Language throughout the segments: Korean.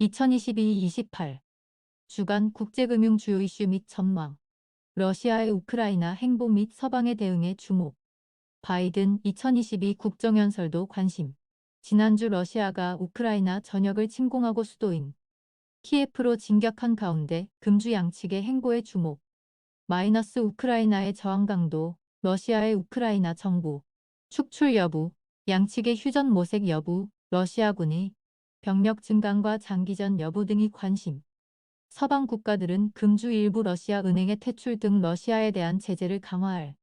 2022-28 주간 국제금융 주요 이슈 및 전망. 러시아의 우크라이나 행보 및 서방의 대응에 주목. 바이든 2022 국정연설도 관심. 지난주 러시아가 우크라이나 전역을 침공하고 수도인 키예프로 진격한 가운데 금주 양측의 행보에 주목. 마이너스 우크라이나의 저항 강도, 러시아의 우크라이나 정부, 축출 여부, 양측의 휴전 모색 여부, 러시아군의 병력 증강과 장기전 여부 등이 관심. 서방 국가들은 금주 일부 러시아 은행의 퇴출 등 러시아에 대한 제재를 강화할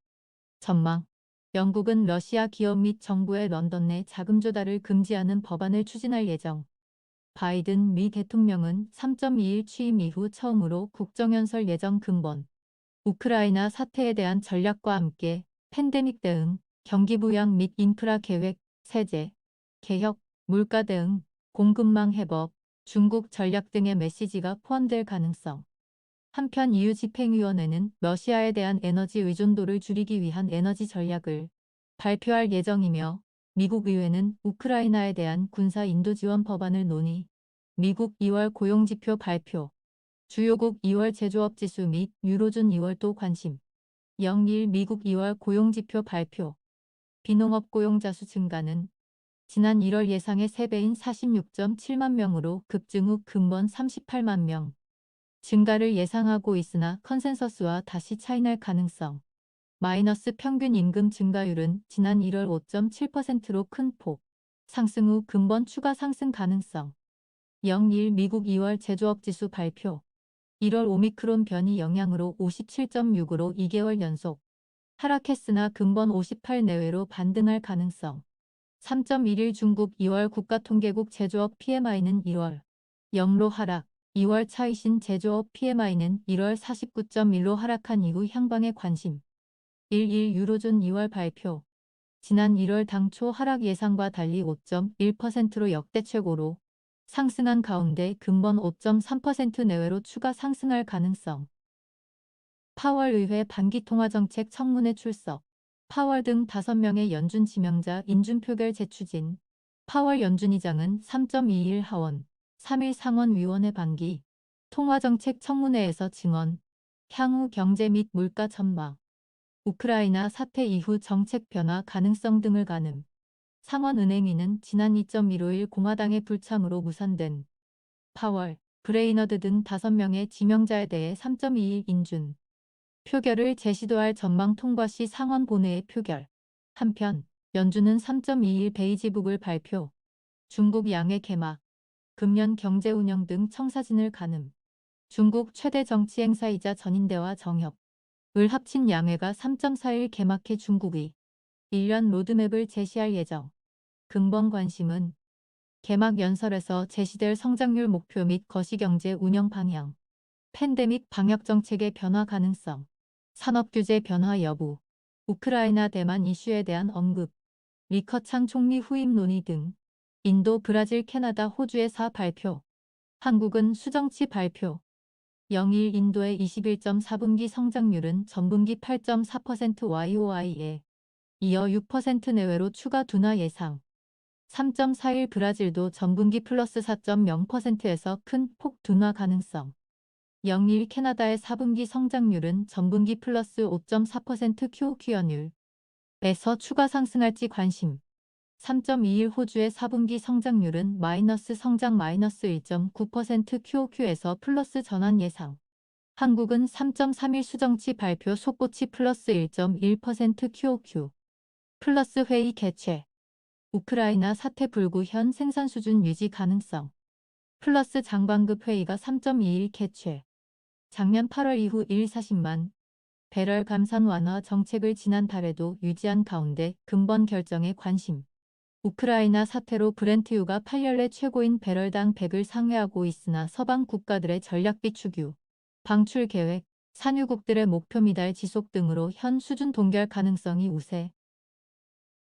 전망. 영국은 러시아 기업 및 정부의 런던 내 자금 조달을 금지하는 법안을 추진할 예정. 바이든 미 대통령은 3.21 취임 이후 처음으로 국정연설 예정. 근본. 우크라이나 사태에 대한 전략과 함께 팬데믹 대응, 경기 부양 및 인프라 계획, 세제, 개혁, 물가 대응, 공급망 해법, 중국 전략 등의 메시지가 포함될 가능성. 한편 EU 집행위원회는 러시아에 대한 에너지 의존도를 줄이기 위한 에너지 전략을 발표할 예정이며, 미국 의회는 우크라이나에 대한 군사 인도 지원 법안을 논의. 미국 2월 고용지표 발표. 주요국 2월 제조업 지수 및 유로존 2월 또 관심. 0.1 미국 2월 고용지표 발표. 비농업 고용자 수 증가는 지난 1월 예상의 3배인 46.7만 명으로 급증 후 근본 38만 명 증가를 예상하고 있으나 컨센서스와 다시 차이날 가능성. 마이너스 평균 임금 증가율은 지난 1월 5.7%로 큰 폭 상승 후 근본 추가 상승 가능성. 0.1 미국 2월 제조업 지수 발표. 1월 오미크론 변이 영향으로 57.6으로 2개월 연속 하락했으나 근본 58 내외로 반등할 가능성. 3.11 중국 2월 국가통계국 제조업 PMI는 1월 0로 하락. 2월 차이신 제조업 PMI는 1월 49.1로 하락한 이후 향방에 관심. 11 유로존 2월 발표. 지난 1월 당초 하락 예상과 달리 5.1%로 역대 최고로 상승한 가운데 근본 5.3% 내외로 추가 상승할 가능성. 파월 의회 반기통화정책 청문회 출석. 파월 등 5명의 연준 지명자 인준 표결 재추진. 파월 연준의장은 3.21 하원, 3일 상원위원회 반기 통화정책 청문회에서 증언. 향후 경제 및 물가 전망. 우크라이나 사태 이후 정책 변화 가능성 등을 가늠. 상원은행위는 지난 2.15일 공화당의 불참으로 무산된 파월, 브레이너드 등 5명의 지명자에 대해 3.21 인준 표결을 재시도할 전망. 통과 시 상원 본회의 표결. 한편 연준은 3.21 베이지북을 발표. 중국 양회 개막, 금년 경제 운영 등 청사진을 가늠. 중국 최대 정치 행사이자 전인대와 정협을 합친 양회가 3.41 개막해 중국의 1년 로드맵을 제시할 예정. 근본 관심은 개막 연설에서 제시될 성장률 목표 및 거시경제 운영 방향, 팬데믹 방역 정책의 변화 가능성, 산업규제 변화 여부, 우크라이나 대만 이슈에 대한 언급, 리커창 총리 후임 논의 등. 인도, 브라질, 캐나다, 호주의 사 발표. 한국은 수정치 발표. 0.1 인도의 21.4분기 성장률은 전분기 8.4% YOY에 이어 6% 내외로 추가 둔화 예상. 3.41 브라질도 전분기 플러스 4.0%에서 큰 폭 둔화 가능성. 0.1 캐나다의 4분기 성장률은 전분기 플러스 5.4% QOQ 연율에서 추가 상승할지 관심. 3.21 호주의 4분기 성장률은 마이너스 성장 마이너스 1.9% QOQ에서 플러스 전환 예상. 한국은 3.31 수정치 발표 속보치 플러스 1.1% QOQ. 플러스 회의 개최. 우크라이나 사태 불구 현 생산 수준 유지 가능성. 플러스 장관급 회의가 3.21 개최. 작년 8월 이후 40만 배럴 감산 완화 정책을 지난달에도 유지한 가운데 근본 결정에 관심. 우크라이나 사태로 브렌트유가 8년내 최고인 배럴당 100을 상회하고 있으나 서방 국가들의 전략 비축유, 방출 계획, 산유국들의 목표 미달 지속 등으로 현 수준 동결 가능성이 우세.